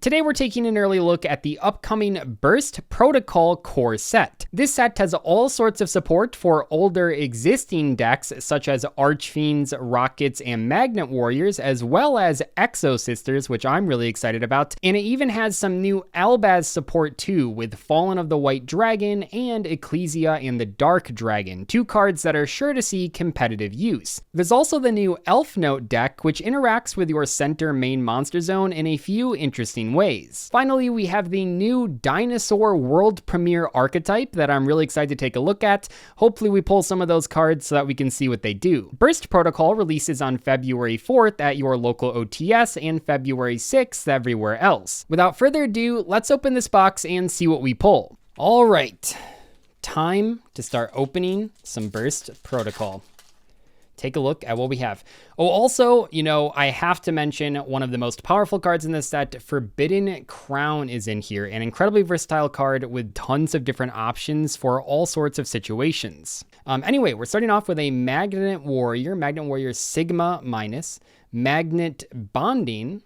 Today we're taking an early look at the upcoming Burst Protocol core set. This set has all sorts of support for older existing decks such as Archfiends, Rockets, and Magnet Warriors, as well as Exosisters, which I'm really excited about, and it even has some new Albaz support too, with Fallen of the White Dragon and Ecclesia and the Dark Dragon, two cards that are sure to see competitive use. There's also the new Elf Note deck, which interacts with your center main monster zone in a few interesting ways. Finally, we have the new Dinosaur World Premiere archetype that I'm really excited to take a look at. Hopefully we pull some of those cards so that we can see what they do. Burst Protocol releases on February 4th at your local OTS and February 6th everywhere else. Without further ado, let's open this box and see what we pull. All right, time to start opening some Burst Protocol. Take a look at what we have. Oh, also, I have to mention one of the most powerful cards in this set. Forbidden Crown is in here, an incredibly versatile card with tons of different options for all sorts of situations. Anyway, we're starting off with a Magnet Warrior Sigma minus, Magnet Bonding,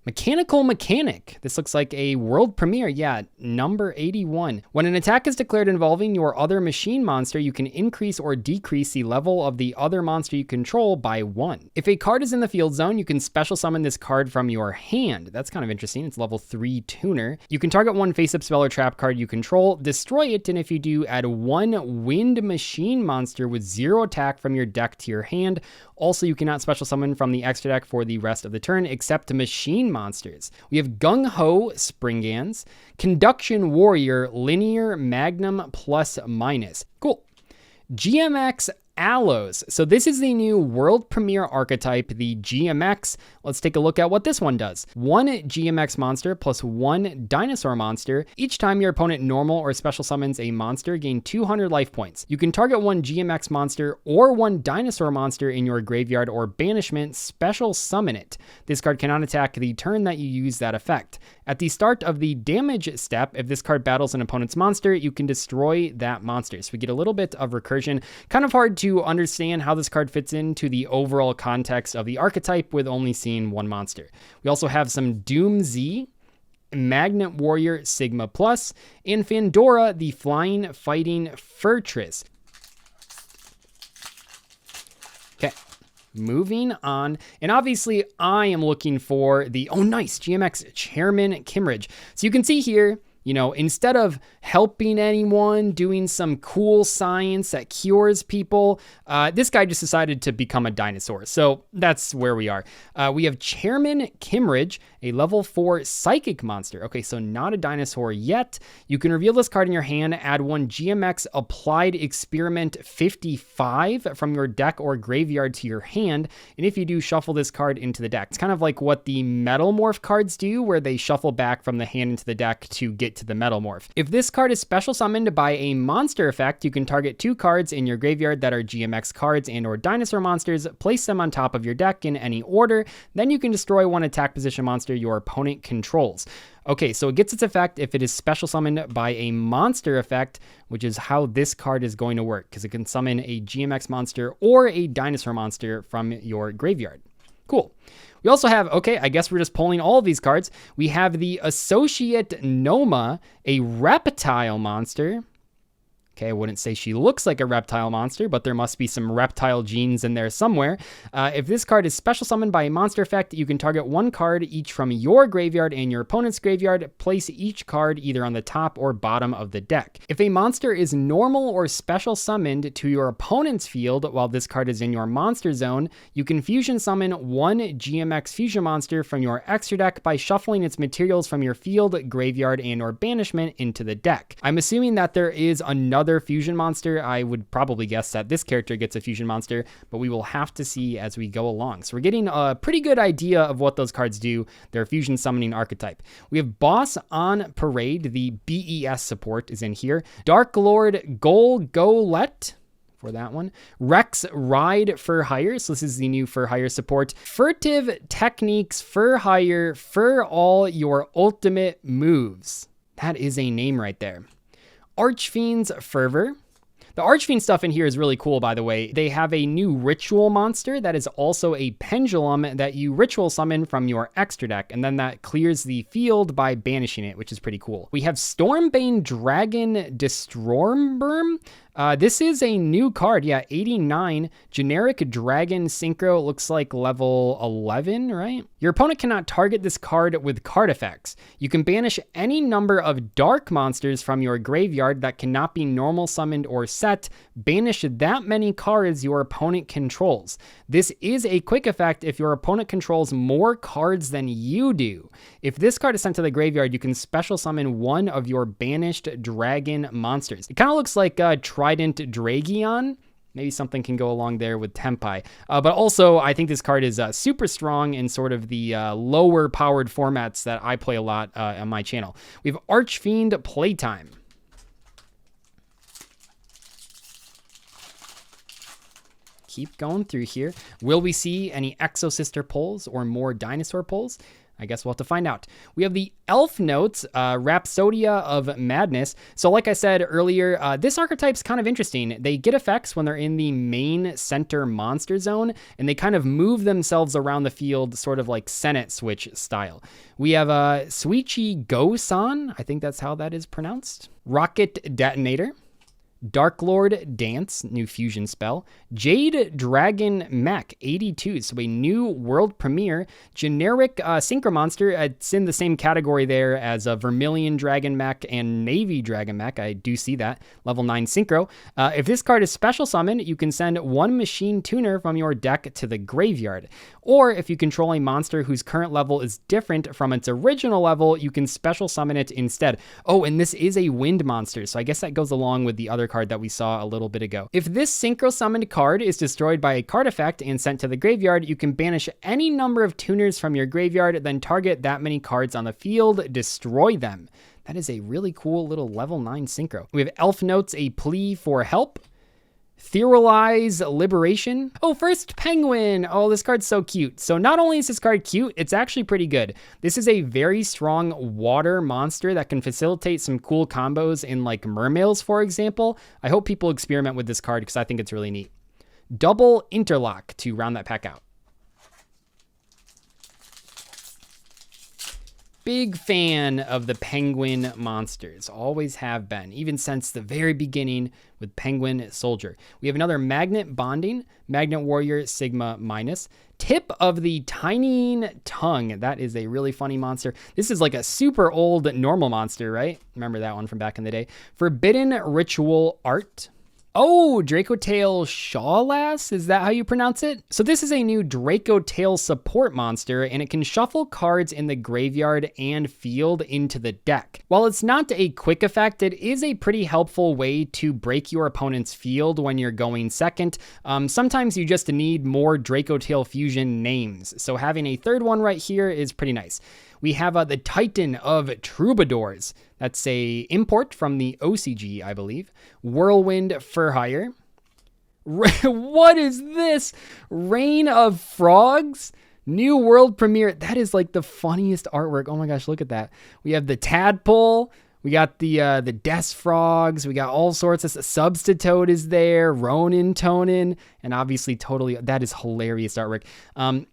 Mechanical Mechanic. This looks like a world premiere. Yeah, number 81. When an attack is declared involving your other machine monster, you can increase or decrease the level of the other monster you control by 1. If a card is in the field zone, you can special summon this card from your hand. That's kind of interesting. It's level 3 tuner. You can target one face-up spell or trap card you control, destroy it, and if you do, add one wind machine monster with 0 attack from your deck to your hand. Also, you cannot special summon from the extra deck for the rest of the turn, except machine monsters. We have Gung Ho Springans, Conduction Warrior, Linear Magnum plus minus. Cool. GMX Allos. So this is the new world premiere archetype, the GMX. Let's take a look at what this one does. 1 GMX monster plus 1 dinosaur monster. Each time your opponent normal or special summons a monster, gain 200 life points. You can target 1 GMX monster or 1 dinosaur monster in your graveyard or banishment, special summon it. This card cannot attack the turn that you use that effect. At the start of the damage step, if this card battles an opponent's monster, you can destroy that monster. So we get a little bit of recursion. Kind of hard to understand how this card fits into the overall context of the archetype with only seeing one monster. We also have some Doom Z, Magnet Warrior Sigma Plus, and Fandora, the Flying Fighting Fortress. Okay. Moving on, and obviously I am looking for the, oh nice, GMX Chairman Kimmeridge. So you can see here, instead of helping anyone, doing some cool science that cures people, this guy just decided to become a dinosaur. So that's where we are. We have Chairman Kimmeridge, a level 4 psychic monster. Okay, so not a dinosaur yet. You can reveal this card in your hand, add 1 GMX Applied Experiment 55 from your deck or graveyard to your hand. And if you do, shuffle this card into the deck. It's kind of like what the Metal Morph cards do, where they shuffle back from the hand into the deck to get to the Metal Morph. If this card is special summoned by a monster effect, you can target 2 cards in your graveyard that are GMX cards and or dinosaur monsters, place them on top of your deck in any order, then you can destroy 1 attack position monster your opponent controls. Okay, so it gets its effect if it is special summoned by a monster effect, which is how this card is going to work, because it can summon a GMX monster or a dinosaur monster from your graveyard. Cool. We also have, okay, I guess we're just pulling all of these cards. We have the Associate Noma, a reptile monster. Okay, I wouldn't say she looks like a reptile monster, but there must be some reptile genes in there somewhere. If this card is special summoned by a monster effect, you can target 1 card each from your graveyard and your opponent's graveyard. Place each card either on the top or bottom of the deck. If a monster is normal or special summoned to your opponent's field while this card is in your monster zone, you can fusion summon 1 GMX fusion monster from your extra deck by shuffling its materials from your field, graveyard, and or banishment into the deck. I'm assuming that there is another fusion monster. I would probably guess that this character gets a fusion monster, but we will have to see as we go along. So we're getting a pretty good idea of what those cards do. They're fusion summoning archetype. We have Boss on Parade. The BES support is in here. Dark Lord Golgolet for that one. Rex Ride for Hire. So this is the new for hire support. Furtive Techniques for Hire for all your ultimate moves. That is a name right there. Archfiends Fervor. The Archfiend stuff in here is really cool, by the way. They have a new ritual monster that is also a pendulum that you ritual summon from your extra deck, and then that clears the field by banishing it, which is pretty cool. We have Stormbane Dragon Destrormberm. This is a new card, yeah, 89, generic dragon synchro, looks like level 11, right? Your opponent cannot target this card with card effects. You can banish any number of dark monsters from your graveyard that cannot be normal summoned or set. Banish that many cards your opponent controls. This is a quick effect if your opponent controls more cards than you do. If this card is sent to the graveyard, you can special summon one of your banished dragon monsters. It kind of looks like Trident Dragion. Maybe something can go along there with Tempai. But also, I think this card is super strong in sort of the lower powered formats that I play a lot on my channel. We have Archfiend Playtime. Keep going through here. Will we see any Exosister pulls or more dinosaur pulls? I guess we'll have to find out. We have the Elf Notes, Rhapsodia of Madness. So like I said earlier, this archetype's kind of interesting. They get effects when they're in the main center monster zone, and they kind of move themselves around the field, sort of like Senate Switch style. We have Suichi Go-san, I think that's how that is pronounced. Rocket Detonator. Dark Lord Dance, new fusion spell. Jade Dragon Mech 82, so a new world premiere. Generic Synchro Monster, it's in the same category there as a Vermilion Dragon Mech and Navy Dragon Mech. I do see that. Level 9 Synchro. If this card is special summoned, you can send one machine tuner from your deck to the graveyard. Or if you control a monster whose current level is different from its original level, you can special summon it instead. Oh, and this is a wind monster, so I guess that goes along with the other card that we saw a little bit ago. If this synchro summoned card is destroyed by a card effect and sent to the graveyard, you can banish any number of tuners from your graveyard, then target that many cards on the field, destroy them. That is a really cool little level 9 synchro. We have Elf Notes, a plea for help. Theorize Liberation. Oh, first Penguin. Oh, this card's so cute. So not only is this card cute, it's actually pretty good. This is a very strong water monster that can facilitate some cool combos in like Mermails, for example. I hope people experiment with this card because I think it's really neat. Double Interlock to round that pack out. Big fan of the Penguin monsters, always have been, even since the very beginning with Penguin Soldier. We have another Magnet Bonding, Magnet Warrior Sigma Minus, Tip of the Tiny Tongue. That is a really funny monster. This is like a super old normal monster, right? Remember that one from back in the day. Forbidden Ritual Art. Oh, Dracotail Shawlass? Is that how you pronounce it? So this is a new Dracotail support monster, and it can shuffle cards in the graveyard and field into the deck. While it's not a quick effect, it is a pretty helpful way to break your opponent's field when you're going second. Sometimes you just need more Dracotail fusion names, so having a third one right here is pretty nice. We have the Titan of Troubadours. That's a import from the OCG, I believe. Whirlwind for Hire. What is this? Reign of Frogs? New world premiere. That is like the funniest artwork. Oh my gosh, look at that. We have the Tadpole. We got the Des Frogs. We got all sorts of Substitute is there. Ronin Tonin. And obviously totally, that is hilarious artwork.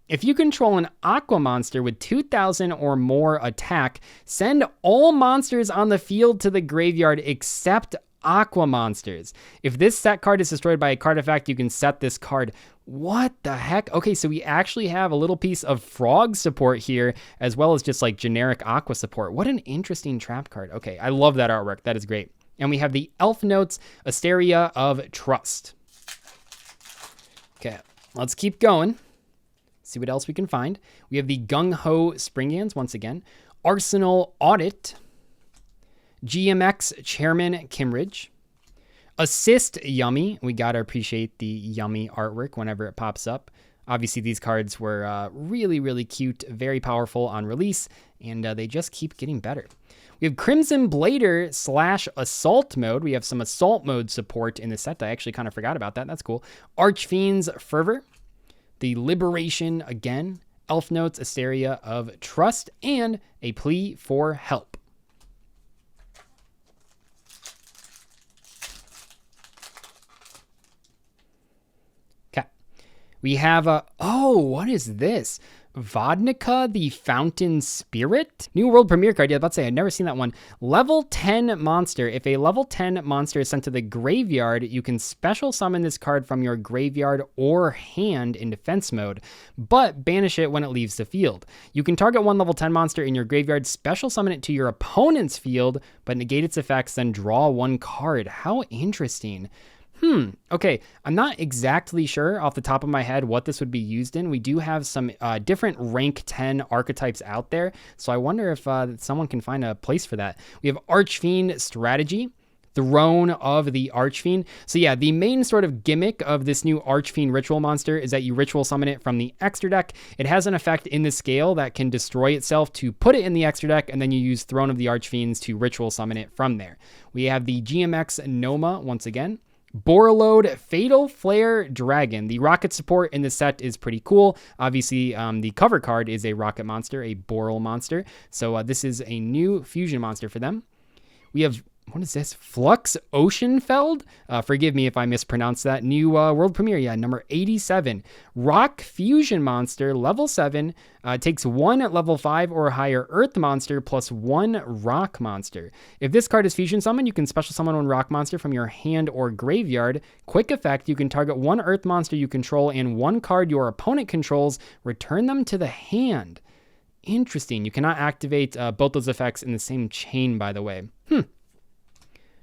If you control an Aqua monster with 2,000 or more attack, send all monsters on the field to the graveyard except Aqua monsters. If this set card is destroyed by a card effect, you can set this card. What the heck? Okay, so we actually have a little piece of frog support here, as well as just like generic Aqua support. What an interesting trap card. Okay, I love that artwork. That is great. And we have the Elf Notes, Asteria of Trust. Okay, let's keep going. See what else we can find. We have the Gung Ho Springhands once again. Arsenal Audit. GMX Chairman Kimridge. Assist Yummy. We gotta appreciate the Yummy artwork whenever it pops up. Obviously, these cards were really, really cute, very powerful on release, and they just keep getting better. We have Crimson Blader / Assault Mode. We have some Assault Mode support in the set. I actually kind of forgot about that. That's cool. Archfiend's Fervor. The Liberation again. Elf Notes, Asteria of Trust, and a Plea for Help. We have oh, what is this? Vodnica, the Fountain Spirit? New world premiere card. Yeah, I was about to say, I've never seen that one. Level 10 monster. If a level 10 monster is sent to the graveyard, you can special summon this card from your graveyard or hand in defense mode, but banish it when it leaves the field. You can target one level 10 monster in your graveyard, special summon it to your opponent's field, but negate its effects, then draw one card. How interesting. Okay, I'm not exactly sure off the top of my head what this would be used in. We do have some different rank 10 archetypes out there, so I wonder if someone can find a place for that. We have Archfiend Strategy, Throne of the Archfiend. So yeah, the main sort of gimmick of this new Archfiend ritual monster is that you ritual summon it from the extra deck. It has an effect in the scale that can destroy itself to put it in the extra deck, and then you use Throne of the Archfiends to ritual summon it from there. We have the GMX Noma once again. Borreload Fatal Flare Dragon. The rocket support in this set is pretty cool. Obviously, the cover card is a rocket monster, a Boral monster. So this is a new fusion monster for them. We have, what is this? Flux Oceanfeld? Forgive me if I mispronounced that. New world premiere, yeah, number 87. Rock Fusion Monster, level 7. Takes one at level 5 or higher Earth Monster plus one Rock Monster. If this card is fusion summoned, you can special summon one Rock Monster from your hand or graveyard. Quick effect, you can target one Earth Monster you control and one card your opponent controls. Return them to the hand. Interesting. You cannot activate both those effects in the same chain, by the way.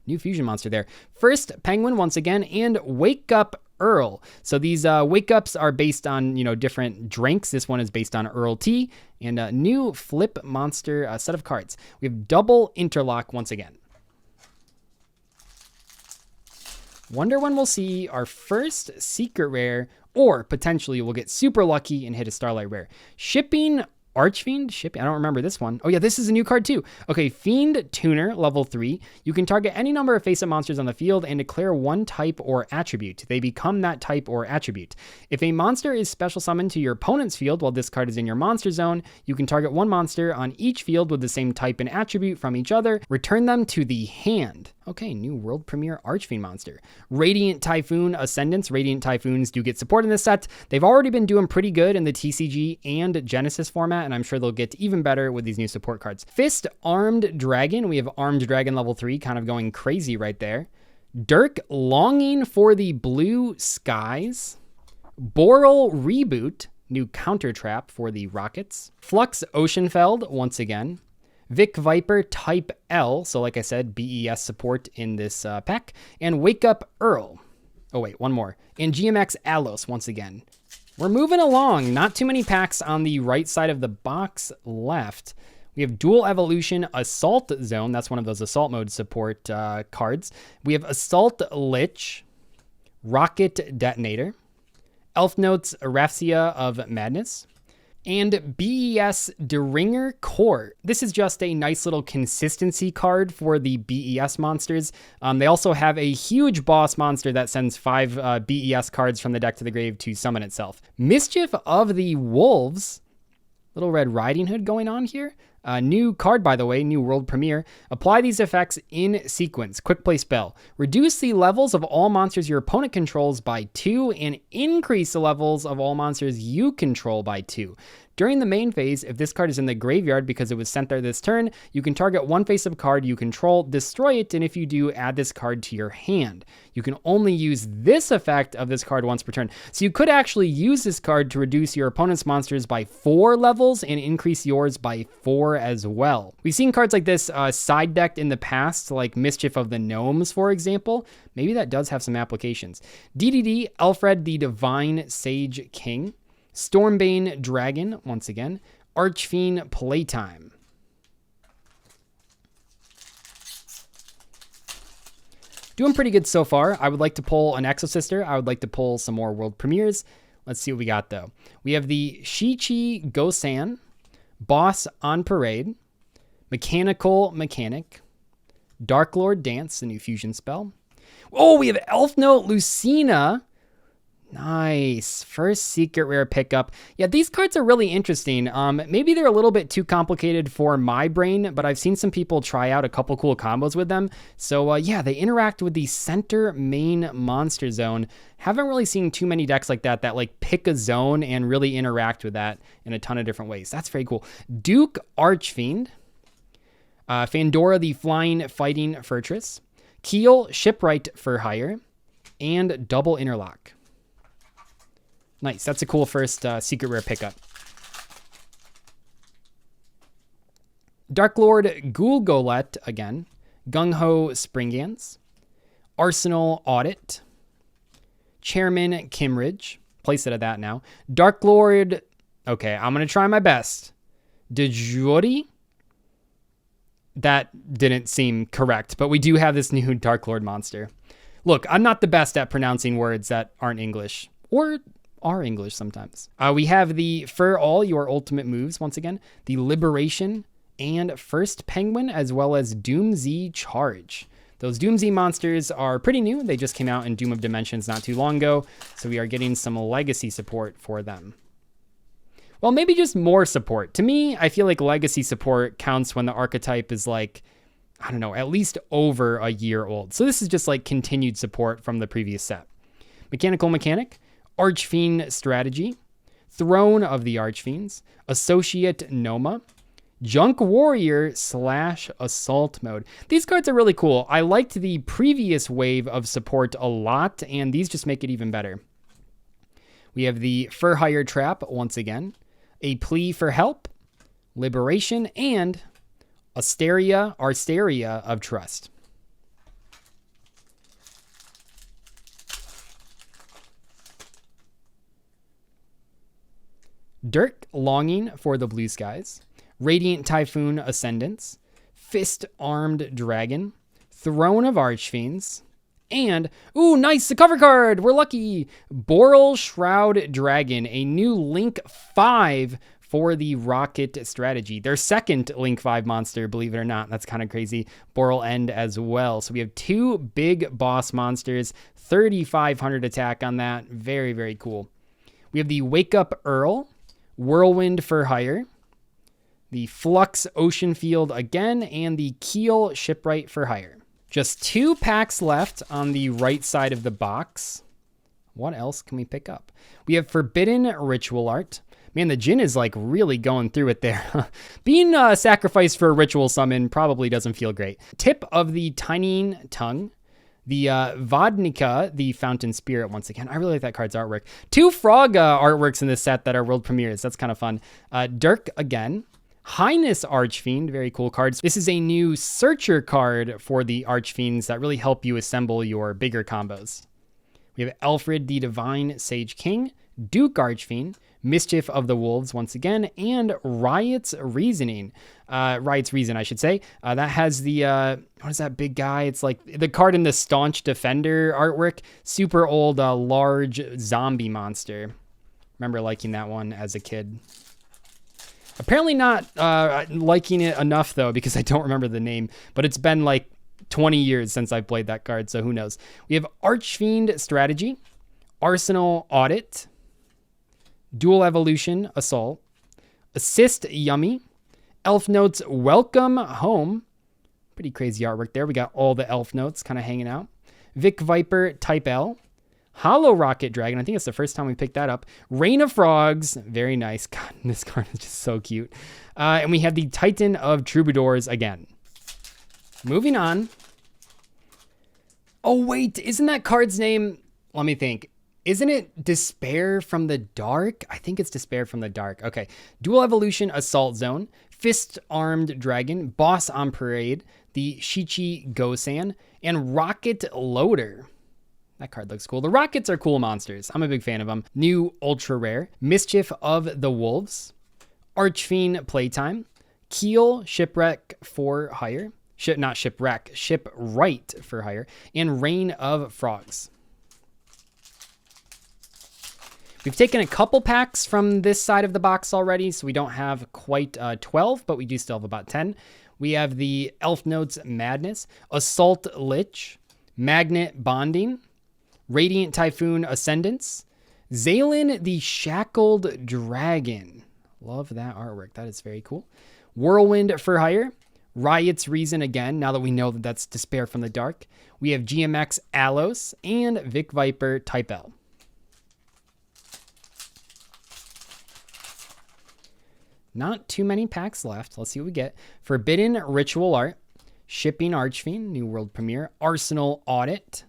New fusion monster there. First Penguin once again, and Wake Up Earl. So these wake ups are based on, different drinks. This one is based on Earl Tea, and a new flip monster set of cards. We have Double Interlock once again. Wonder when we'll see our first secret rare, or potentially we'll get super lucky and hit a Starlight rare. Shipping Archfiend? I don't remember this one. Oh yeah, this is a new card too. Okay, Fiend Tuner, level 3. You can target any number of face-up monsters on the field and declare one type or attribute. They become that type or attribute. If a monster is special summoned to your opponent's field while this card is in your monster zone, you can target one monster on each field with the same type and attribute from each other. Return them to the hand. Okay, new world premiere Archfiend monster. Radiant Typhoon Ascendants. Radiant Typhoons do get support in this set. They've already been doing pretty good in the TCG and Genesis format, and I'm sure they'll get even better with these new support cards. Fist Armed Dragon. We have Armed Dragon level 3, kind of going crazy right there. Dirk Longing for the Blue Skies. Boral Reboot. New counter trap for the Rockets. Flux Oceanfeld once again. Vic Viper Type L, so like I said, BES support in this pack. And Wake Up Earl. Oh wait, one more. And GMX Alos once again. We're moving along. Not too many packs on the right side of the box left. We have Dual Evolution Assault Zone. That's one of those Assault Mode support cards. We have Assault Lich. Rocket Detonator. Elf Notes Raphsia of Madness. And BES Deringer Core. This is just a nice little consistency card for the BES monsters. They also have a huge boss monster that sends 5 BES cards from the deck to the grave to summon itself. Mischief of the Wolves. Little Red Riding Hood going on here. New card, by the way, new world premiere. Apply these effects in sequence. Quick play spell. Reduce the levels of all monsters your opponent controls by 2 and increase the levels of all monsters you control by 2. During the main phase, if this card is in the graveyard because it was sent there this turn, you can target one face-up card you control, destroy it, and if you do, add this card to your hand. You can only use this effect of this card once per turn. So you could actually use this card to reduce your opponent's monsters by 4 levels and increase yours by 4 as well. We've seen cards like this side decked in the past, like Mischief of the Gnomes, for example. Maybe that does have some applications. DDD, Alfred the Divine Sage King. Stormbane Dragon, once again. Archfiend Playtime. Doing pretty good so far. I would like to pull an Exosister. I would like to pull some more world premieres. Let's see what we got, though. We have the Shichi Gosan, Boss on Parade, Mechanical Mechanic, Dark Lord Dance, the new fusion spell. Oh, we have Elf Note Lucina. Nice. First secret rare pickup. Yeah, these cards are really interesting. Maybe they're a little bit too complicated for my brain, but I've seen some people try out a couple cool combos with them. So yeah, they interact with the center main monster zone. Haven't really seen too many decks like that like pick a zone and really interact with that in a ton of different ways. That's very cool. Duke Archfiend. Fandora the Flying Fighting Fortress. Keel Shipwright for Hire. And Double Interlock. Nice. That's a cool first secret rare pickup. Dark Lord Gulgolet again. Gung Ho Springans. Arsenal Audit. Chairman Kimridge. Place it at that now. Dark Lord. Okay, I'm going to try my best. Dejuri. That didn't seem correct, but we do have this new Dark Lord monster. Look, I'm not the best at pronouncing words that aren't English. Or are English sometimes. We have the For All Your Ultimate Moves, once again, the Liberation and First Penguin, as well as Doomsy Charge. Those Doomsy monsters are pretty new. They just came out in Doom of Dimensions not too long ago, so we are getting some legacy support for them. Well, maybe just more support. To me, I feel like legacy support counts when the archetype is like, I don't know, at least over a year old. So this is just like continued support from the previous set. Mechanical Mechanic. Archfiend Strategy, Throne of the Archfiends, Associate Noma, Junk Warrior / Assault Mode. These cards are really cool. I liked the previous wave of support a lot, and these just make it even better. We have the For Hire Trap once again, A Plea for Help, Liberation, and Arsteria of Trust. Dirk Longing for the Blue Skies, Radiant Typhoon Ascendance, Fist Armed Dragon, Throne of Archfiends, and, ooh, nice, the cover card, we're lucky, Boral Shroud Dragon, a new Link 5 for the Rocket strategy. Their second Link 5 monster, believe it or not. That's kind of crazy. Boral End as well. So we have two big boss monsters, 3,500 attack on that. Very, very cool. We have the Wake Up Earl, Whirlwind for Hire, the Flux Ocean Field again, and the Keel Shipwright for Hire. Just 2 packs left on the right side of the box. What else can we pick up? We have Forbidden Ritual Art. Man, the Jin is like really going through it there. Being sacrificed for a ritual summon probably doesn't feel great. Tip of the Tiny Tongue. The Vodnica, the Fountain Spirit, once again. I really like that card's artwork. 2 frog artworks in this set that are world premieres. That's kind of fun. Dirk again. Highness Archfiend, very cool cards. This is a new Searcher card for the Archfiends that really help you assemble your bigger combos. We have Alfred the Divine Sage King, Duke Archfiend, Mischief of the Wolves once again, and Riot's Reason, I should say. That has the, what is that big guy? It's like the card in the Staunch Defender artwork. Super old, large zombie monster. Remember liking that one as a kid. Apparently not liking it enough, though, because I don't remember the name. But it's been like 20 years since I've played that card, so who knows. We have Archfiend Strategy, Arsenal Audit, Dual Evolution Assault, Assist Yummy, Elf Notes Welcome Home. Pretty crazy artwork there. We got all the Elf Notes kind of hanging out. Vic Viper Type L, Hollow Rocket Dragon. I think it's the first time we picked that up. Rain of Frogs. Very nice. God, this card is just so cute. And we have the Titan of Troubadours again. Moving on. Oh, wait. Isn't that card's name? Let me think. Isn't it Despair from the Dark? I think it's Despair from the Dark. Okay. Dual Evolution Assault Zone, Fist Armed Dragon, Boss on Parade, the Shichi Gosan, and Rocket Loader. That card looks cool. The Rockets are cool monsters. I'm a big fan of them. New Ultra Rare, Mischief of the Wolves, Archfiend Playtime, Keel Shipwreck for Hire, not Shipwreck, Shipwright for Hire, and Rain of Frogs. We've taken a couple packs from this side of the box already, so we don't have quite 12, but we do still have about 10. We have the Elf Notes Madness, Assault Lich, Magnet Bonding, Radiant Typhoon Ascendance, Zaylin the Shackled Dragon. Love that artwork. That is very cool. Whirlwind for hire. Riot's Reason again, now that we know that that's Despair from the Dark. We have GMX Alos and Vic Viper Type L. Not too many packs left. Let's see what we get. Forbidden Ritual Art. Shipping Archfiend, New World Premiere. Arsenal Audit.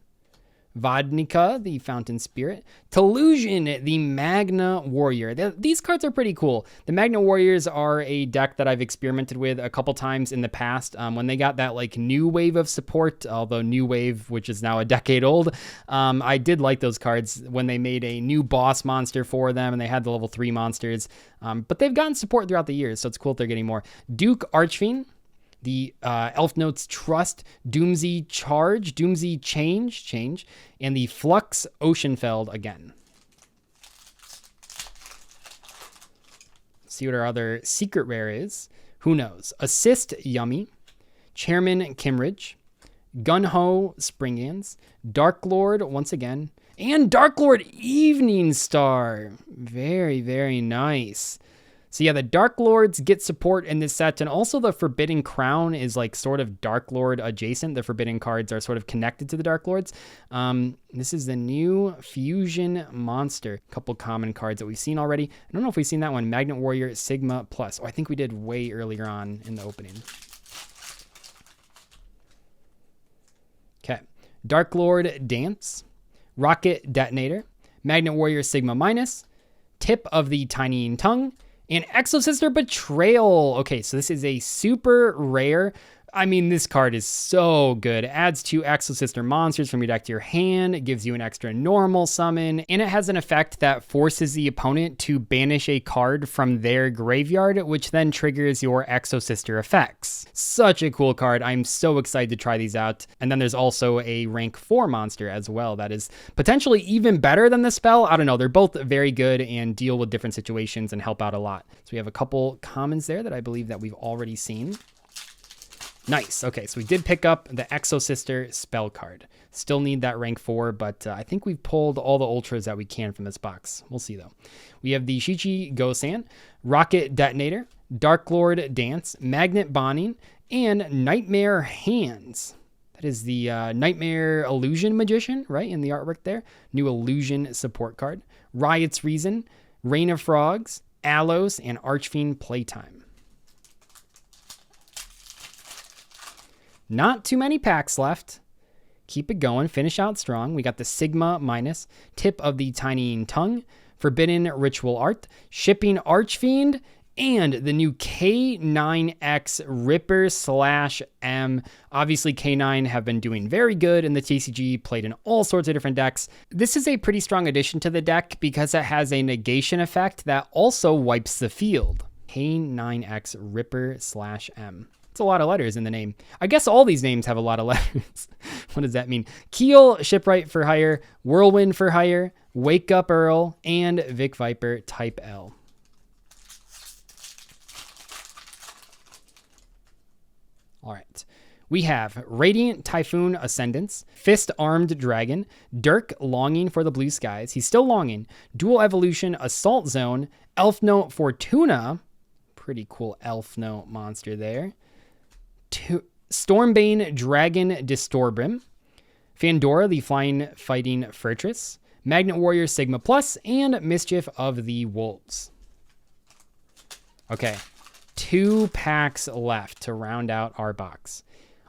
Vodnica, the Fountain Spirit. Telusion, the Magna Warrior. These cards are pretty cool. The Magna Warriors are a deck that I've experimented with a couple times in the past. When they got that like new wave of support, although new wave, which is now a decade old, I did like those cards when they made a new boss monster for them and they had the level 3 monsters. But they've gotten support throughout the years, so it's cool that they're getting more. Duke Archfiend. The Elf Notes Trust, Doomsy Charge, Doomsy Change, and the Flux Oceanfeld again. Let's see what our other secret rare is. Who knows? Assist Yummy, Chairman Kimridge, Gun-Ho Springhands, Dark Lord once again, and Dark Lord Evening Star. Very, very nice. So yeah, the Dark Lords get support in this set, and also the Forbidden Crown is like sort of Dark Lord adjacent. The Forbidden cards are sort of connected to the Dark Lords. This is the new Fusion Monster. A couple common cards that we've seen already. I don't know if we've seen that one. Magnet Warrior Sigma Plus. Oh, I think we did way earlier on in the opening. Okay. Dark Lord Dance, Rocket Detonator, Magnet Warrior Sigma Minus, Tip of the Tiny Tongue, and Exosister Betrayal. Okay, so this is a super rare. I mean, this card is so good. It adds 2 Exosister monsters from your deck to your hand. It gives you an extra normal summon, and it has an effect that forces the opponent to banish a card from their graveyard, which then triggers your Exosister effects. Such a cool card. I'm so excited to try these out. And then there's also a rank 4 monster as well that is potentially even better than the spell. I don't know. They're both very good and deal with different situations and help out a lot. So we have a couple commons there that I believe that we've already seen. Nice. Okay, so we did pick up the Exosister spell card. Still need that rank 4, but I think we've pulled all the ultras that we can from this box. We'll see, though. We have the Shichi Gosan, Rocket Detonator, Dark Lord Dance, Magnet Bonding, and Nightmare Hands. That is the Nightmare Illusion Magician, right, in the artwork there. New Illusion support card. Riot's Reason, Rain of Frogs, Alos, and Archfiend Playtime. Not too many packs left. Keep it going. Finish out strong. We got the Sigma Minus, Tip of the Tiny Tongue, Forbidden Ritual Art, Shipping Archfiend, and the new K9X Ripper/M. Obviously, K9 have been doing very good in the TCG, played in all sorts of different decks. This is a pretty strong addition to the deck because it has a negation effect that also wipes the field. K9X Ripper/M. It's a lot of letters in the name. I guess all these names have a lot of letters. What does that mean? Keel, Shipwright for hire, Whirlwind for hire, Wake Up Earl, and Vic Viper Type L. All right. We have Radiant Typhoon Ascendance, Fist Armed Dragon, Dirk Longing for the Blue Skies. He's still longing. Dual Evolution Assault Zone, Elf Note Fortuna. Pretty cool Elf Note monster there. Stormbane Dragon Disturbrim, Fandora the Flying Fighting Fortress, Magnet Warrior Sigma Plus, and Mischief of the Wolves. Okay, 2 packs left to round out our box.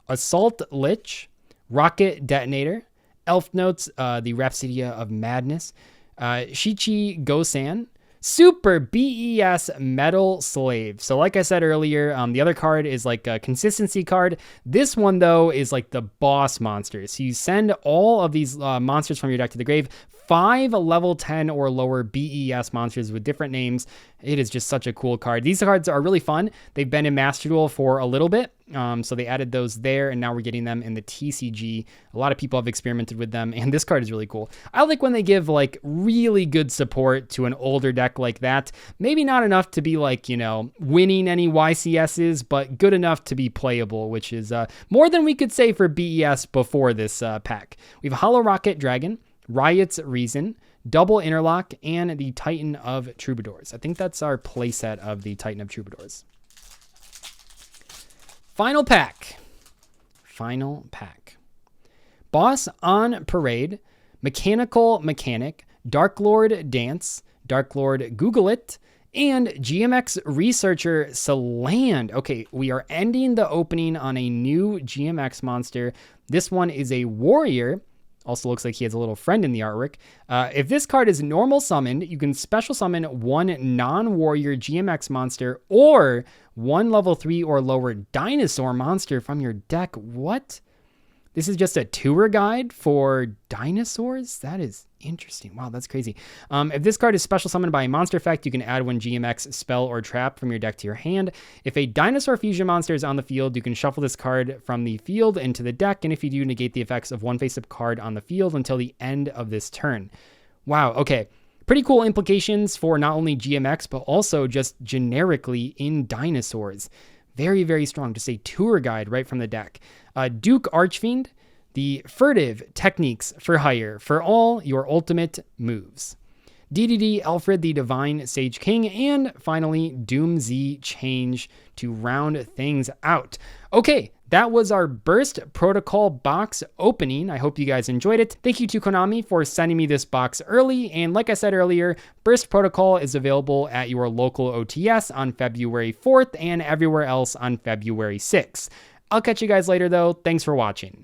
Assault Lich, Rocket Detonator, Elf Notes, the Rhapsodia of Madness, Shichi Gosan, Super BES Metal Slave. So like I said earlier, the other card is like a consistency card. This one, though, is like the boss monster. So you send all of these monsters from your deck to the grave. 5 level 10 or lower BES monsters with different names. It is just such a cool card. These cards are really fun. They've been in Master Duel for a little bit. So they added those there, and now we're getting them in the TCG. A lot of people have experimented with them, and this card is really cool. I like when they give like really good support to an older deck like that. Maybe not enough to be like, you know, winning any YCSs, but good enough to be playable, which is more than we could say for BES before this pack. We have Hollow Rocket Dragon, Riot's Reason, double interlock, and the Titan of Troubadours. I think that's our playset of the Titan of Troubadours. Final pack. Boss on Parade, Mechanical Mechanic, Dark Lord Dance, Dark Lord Google It, and GMX Researcher Saland. Okay, we are ending the opening on a new GMX monster. This one is a warrior. Also looks like he has a little friend in the artwork. If this card is normal summoned, you can special summon one non-warrior GMX monster or one level 3 or lower dinosaur monster from your deck. What? This is just a tour guide for dinosaurs? That is interesting. Wow, that's crazy. If this card is special summoned by a monster effect, you can add one GMX spell or trap from your deck to your hand. If a dinosaur fusion monster is on the field, you can shuffle this card from the field into the deck, and if you do, negate the effects of one face-up card on the field until the end of this turn. Wow, okay. Pretty cool implications for not only GMX, but also just generically in dinosaurs. Very, very strong. Just a tour guide right from the deck. Duke Archfiend, the furtive techniques for hire for all your ultimate moves. DDD Alfred the Divine Sage King, and finally Doom Z Change to round things out. Okay, that was our Burst Protocol box opening. I hope you guys enjoyed it. Thank you to Konami for sending me this box early. And like I said earlier, Burst Protocol is available at your local OTS on February 4th and everywhere else on February 6th. I'll catch you guys later though. Thanks for watching.